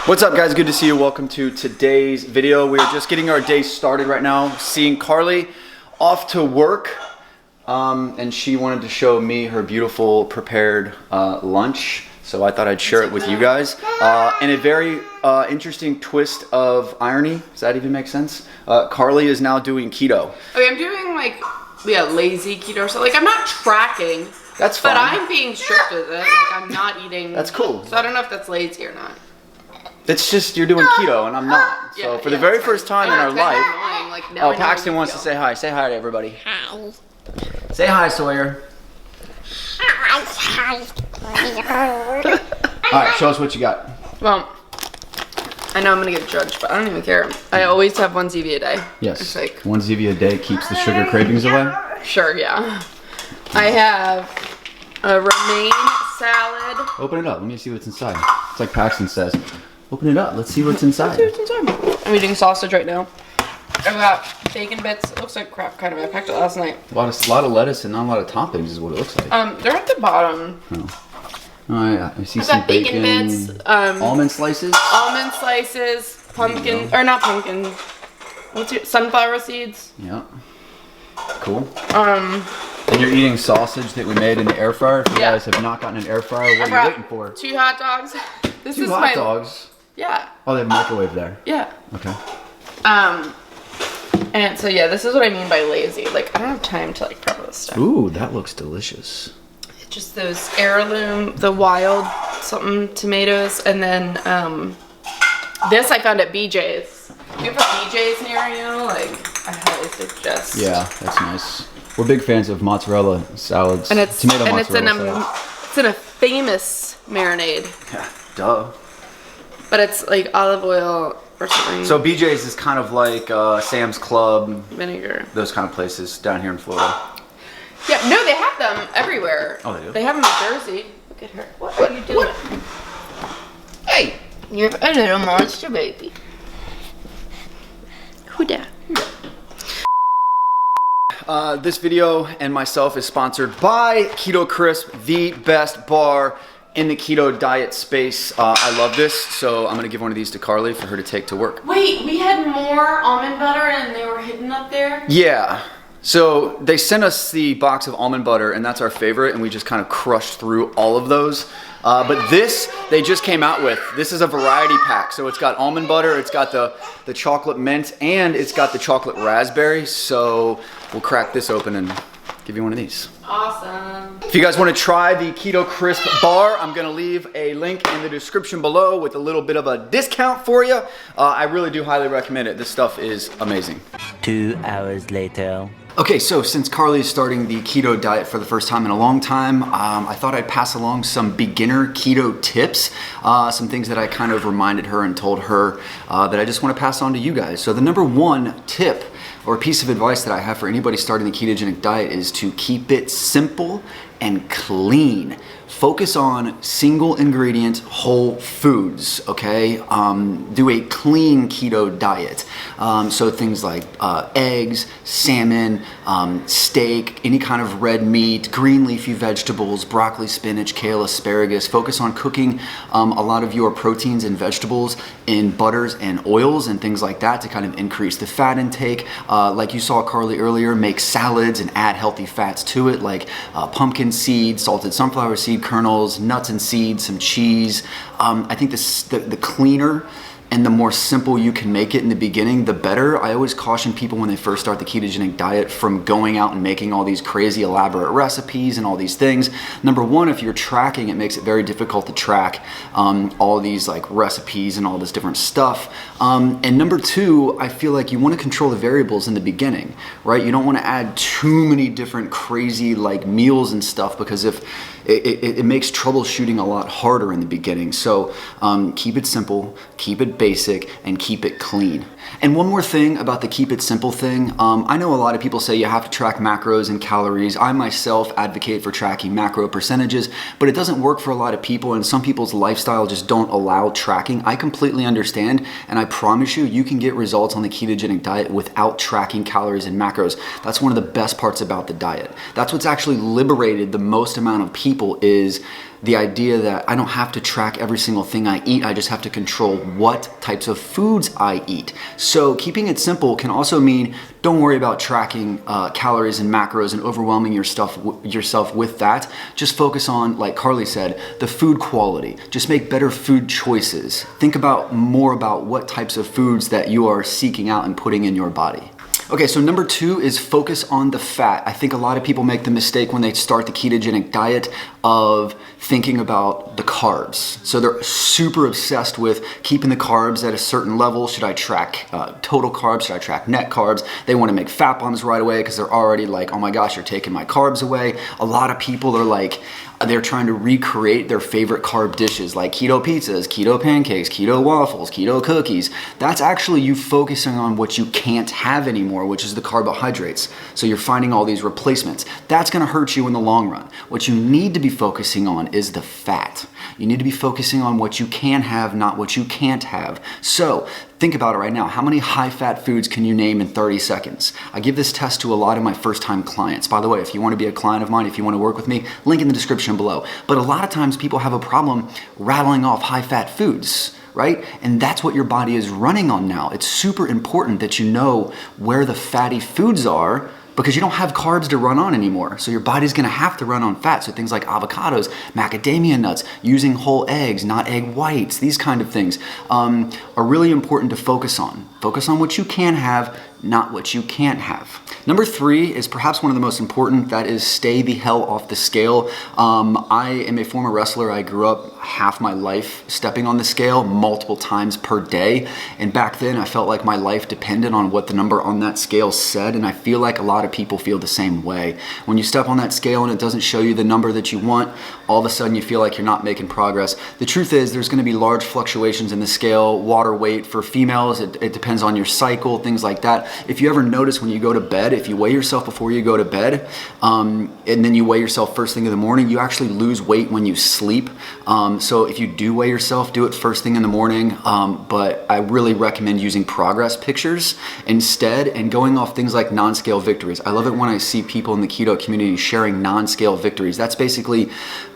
What's up, guys? Good to see you. Welcome to today's video. We are just getting our day started right now, seeing Carly off to work, and she wanted to show me her beautiful prepared lunch, so I thought I'd share it with you guys. And a very interesting twist of irony. Does that even make sense? Carly is now doing keto. Okay, I'm doing lazy keto, so I'm not tracking. That's fine. But I'm being strict with it. I'm not eating. That's cool. So I don't know if that's lazy or not. It's just you're doing keto and I'm not. So Yeah, for the very first time in our life. Annoying. Paxton wants to say hi. Say hi to everybody. Hi. Say hi, Sawyer. Hi. All right, show us what you got. Well, I know I'm gonna get judged, but I don't even care. I always have one ZV a day. Yes. It's like, one ZV a day keeps the sugar cravings away. sure, yeah. I have a romaine salad. Open it up. Let me see what's inside. It's like Paxton says. Open it up. Let's see what's inside. Let's see what's inside. I'm eating sausage right now. I've got bacon bits. It looks like crap, kind of. I packed it last night. A lot of lettuce and not a lot of toppings is what it looks like. They're at the bottom. Oh yeah, I see I've some got bacon bits. almond slices. Almond slices, pumpkin, or not pumpkin. What's your sunflower seeds? Yeah. Cool. And you're eating sausage that we made in the air fryer. If you guys have not gotten an air fryer, what are you waiting for? 2 hot dogs. This Two is hot dogs. Yeah. Oh, they have a microwave there. Yeah. Okay. And so yeah, this is what I mean by lazy. I don't have time to prep this stuff. Ooh, that looks delicious. Just those heirloom, the wild something tomatoes, and then this I found at BJ's. If you have a BJ's near you, I highly suggest. Yeah, that's nice. We're big fans of mozzarella salads. And it's tomato and mozzarella it's in a famous marinade. Yeah, duh. But it's olive oil or something. So BJ's is kind of like Sam's Club, vinegar. those kind of places down here in Florida. Yeah, no, they have them everywhere. Oh, they do? They have them in Jersey. Look at her. What are you doing? Hey! You're a little monster baby. Who dat? This video and myself is sponsored by Keto Crisp, the best bar in the keto diet space. I love this, so I'm gonna give one of these to Carly for her to take to work. Wait, we had more almond butter and they were hidden up there? Yeah. So they sent us the box of almond butter, and that's our favorite, and we just kind of crushed through all of those. But this, they just came out with. This is a variety pack. So it's got almond butter, it's got the chocolate mint, and it's got the chocolate raspberry. So we'll crack this open and give you one of these. Awesome. If you guys want to try the Keto Crisp bar, I'm going to leave a link in the description below with a little bit of a discount for you. I really do highly recommend it. This stuff is amazing. 2 hours later. Okay, so since Carly is starting the keto diet for the first time in a long time, I thought I'd pass along some beginner keto tips, some things that I kind of reminded her and told her that I just want to pass on to you guys. So the number one tip or piece of advice that I have for anybody starting the ketogenic diet is to keep it simple and clean. Focus on single ingredient whole foods, okay? Do a clean keto diet. So things like eggs, salmon, steak, any kind of red meat, green leafy vegetables, broccoli, spinach, kale, asparagus. Focus on cooking a lot of your proteins and vegetables in butters and oils and things like that to kind of increase the fat intake. Like you saw Carly earlier, make salads and add healthy fats to it, like pumpkin seed, salted sunflower seed kernels, nuts and seeds, some cheese. I think the cleaner and the more simple you can make it in the beginning, the better. I always caution people when they first start the ketogenic diet from going out and making all these crazy elaborate recipes and all these things. Number one, if you're tracking, it makes it very difficult to track all these recipes and all this different stuff. And number two, I feel like you want to control the variables in the beginning, right? You don't want to add too many different crazy meals and stuff, because if it makes troubleshooting a lot harder in the beginning. So keep it simple, keep it basic, and keep it clean. And one more thing about the keep it simple thing. I know a lot of people say you have to track macros and calories. I myself advocate for tracking macro percentages, but it doesn't work for a lot of people, and some people's lifestyle just don't allow tracking. I completely understand, and I promise you, you can get results on the ketogenic diet without tracking calories and macros. That's one of the best parts about the diet. That's what's actually liberated the most amount of people, is the idea that I don't have to track every single thing I eat, I just have to control what types of foods I eat. So keeping it simple can also mean don't worry about tracking calories and macros and overwhelming yourself with that. Just focus on, like Carly said, the food quality. Just make better food choices. Think about more about what types of foods that you are seeking out and putting in your body. Okay, so number 2 is focus on the fat. I think a lot of people make the mistake when they start the ketogenic diet of thinking about the carbs. So they're super obsessed with keeping the carbs at a certain level. Should I track total carbs? Should I track net carbs? They want to make fat bombs right away because they're already like, oh my gosh, you're taking my carbs away. A lot of people are like, they're trying to recreate their favorite carb dishes like keto pizzas, keto pancakes, keto waffles, keto cookies. That's actually you focusing on what you can't have anymore, which is the carbohydrates. So you're finding all these replacements. That's gonna hurt you in the long run. What you need to be focusing on is the fat. You need to be focusing on what you can have, not what you can't have. So think about it right now. How many high-fat foods can you name in 30 seconds? I give this test to a lot of my first-time clients. By the way, if you want to be a client of mine, if you want to work with me, link in the description below. But a lot of times people have a problem rattling off high-fat foods, right? And that's what your body is running on now. It's super important that you know where the fatty foods are, because you don't have carbs to run on anymore. So your body's gonna have to run on fat. So things like avocados, macadamia nuts, using whole eggs, not egg whites, these kind of things are really important to focus on. Focus on what you can have, not what you can't have. Number 3 is perhaps one of the most important, that is stay the hell off the scale. I am a former wrestler. I grew up half my life stepping on the scale multiple times per day. And back then I felt like my life depended on what the number on that scale said. And I feel like a lot of people feel the same way. When you step on that scale and it doesn't show you the number that you want, all of a sudden you feel like you're not making progress. The truth is there's gonna be large fluctuations in the scale. Water weight for females, it depends on your cycle, things like that. If you ever notice when you go to bed, if you weigh yourself before you go to bed, and then you weigh yourself first thing in the morning, you actually lose weight when you sleep. So if you do weigh yourself, do it first thing in the morning. But I really recommend using progress pictures instead and going off things like non-scale victories. I love it when I see people in the keto community sharing non-scale victories. That's basically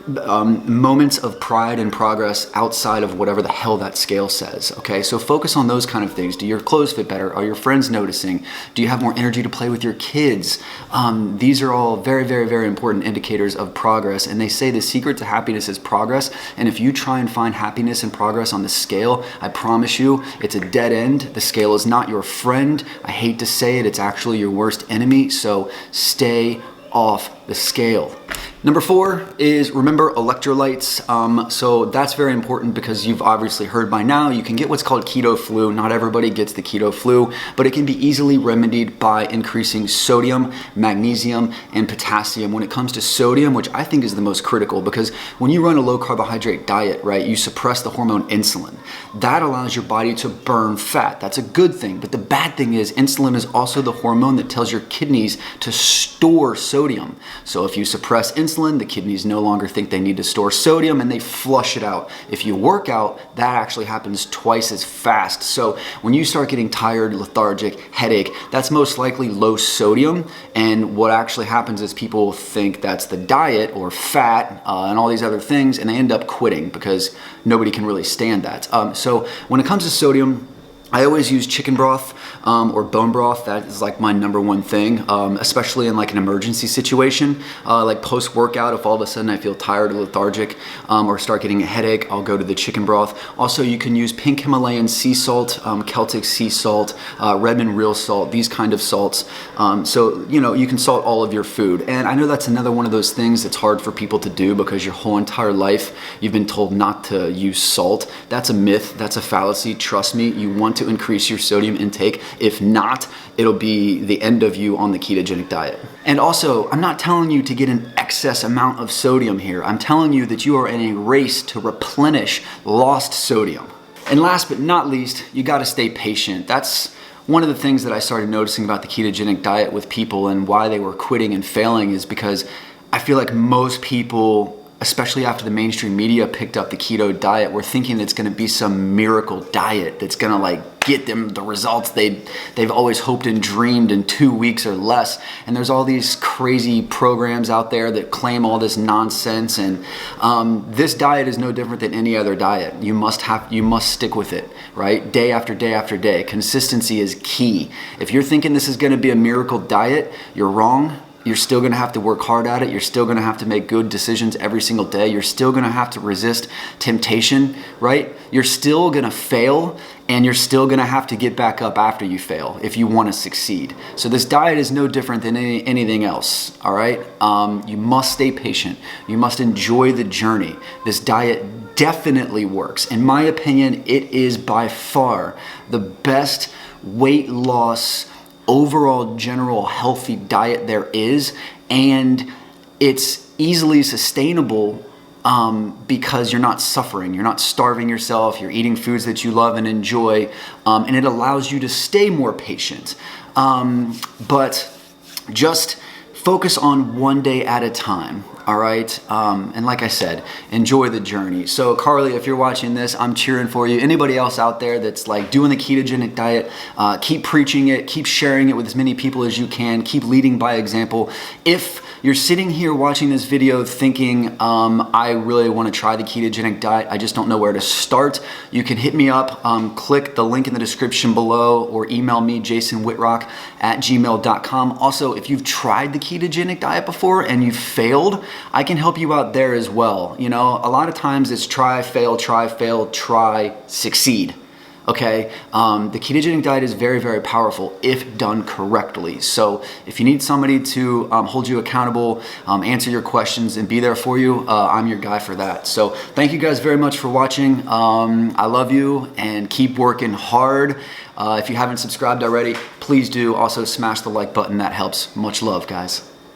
moments of pride and progress outside of whatever the hell that scale says. Okay, so focus on those kind of things. Do your clothes fit better? Are your friends noticing? Do you have more energy to play with your kids? These are all very, very, very important indicators of progress. And they say the secret to happiness is progress. And if you try and find happiness and progress on the scale, I promise you, it's a dead end. The scale is not your friend. I hate to say it, it's actually your worst enemy. So stay off the scale. Number 4 is remember electrolytes. So that's very important because you've obviously heard by now you can get what's called keto flu. Not everybody gets the keto flu, but it can be easily remedied by increasing sodium, magnesium, and potassium. When it comes to sodium, which I think is the most critical, because when you run a low carbohydrate diet, right, you suppress the hormone insulin. That allows your body to burn fat. That's a good thing, but the bad thing is insulin is also the hormone that tells your kidneys to store sodium. So if you suppress insulin, the kidneys no longer think they need to store sodium and they flush it out. If you work out, that actually happens twice as fast. So when you start getting tired, lethargic, headache, that's most likely low sodium. And what actually happens is people think that's the diet or fat and all these other things, and they end up quitting because nobody can really stand that. So when it comes to sodium, I always use chicken broth or bone broth. That is like my number one thing, especially in like an emergency situation, like post-workout. If all of a sudden I feel tired or lethargic or start getting a headache, I'll go to the chicken broth. Also, you can use pink Himalayan sea salt, Celtic sea salt, Redmond real salt, these kind of salts. So, you know, you can salt all of your food. And I know that's another one of those things that's hard for people to do because your whole entire life you've been told not to use salt. That's a myth. That's a fallacy. Trust me, you want to increase your sodium intake. If not, it'll be the end of you on the ketogenic diet. And also, I'm not telling you to get an excess amount of sodium here. I'm telling you that you are in a race to replenish lost sodium. And last but not least, you got to stay patient. That's one of the things that I started noticing about the ketogenic diet with people and why they were quitting and failing is because I feel like most people especially after the mainstream media picked up the keto diet, we're thinking it's going to be some miracle diet that's going to like get them the results they've always hoped and dreamed in 2 weeks or less. And there's all these crazy programs out there that claim all this nonsense. And this diet is no different than any other diet. You must stick with it, right? Day after day after day. Consistency is key. If you're thinking this is going to be a miracle diet, you're wrong. You're still going to have to work hard at it. You're still going to have to make good decisions every single day. You're still going to have to resist temptation, right? You're still going to fail, and you're still going to have to get back up after you fail if you want to succeed. So this diet is no different than anything else, all right? You must stay patient. You must enjoy the journey. This diet definitely works. In my opinion, it is by far the best weight loss, overall general healthy diet there is, and it's easily sustainable because you're not suffering, you're not starving yourself, you're eating foods that you love and enjoy, and it allows you to stay more patient. But just focus on one day at a time, all right? And like I said, enjoy the journey. So Carly, if you're watching this, I'm cheering for you. Anybody else out there that's like doing the ketogenic diet, keep preaching it, keep sharing it with as many people as you can, keep leading by example. If you're sitting here watching this video thinking, I really want to try the ketogenic diet, I just don't know where to start, you can hit me up, click the link in the description below, or email me, jasonwittrock@gmail.com. Also, if you've tried the ketogenic diet before and you've failed, I can help you out there as well. You know, a lot of times it's try, fail, try, succeed. Okay, the ketogenic diet is very, very powerful if done correctly. So if you need somebody to hold you accountable, answer your questions, and be there for you, I'm your guy for that. So thank you guys very much for watching. I love you, and keep working hard. If you haven't subscribed already, please do. Also smash the like button. That helps. Much love, guys.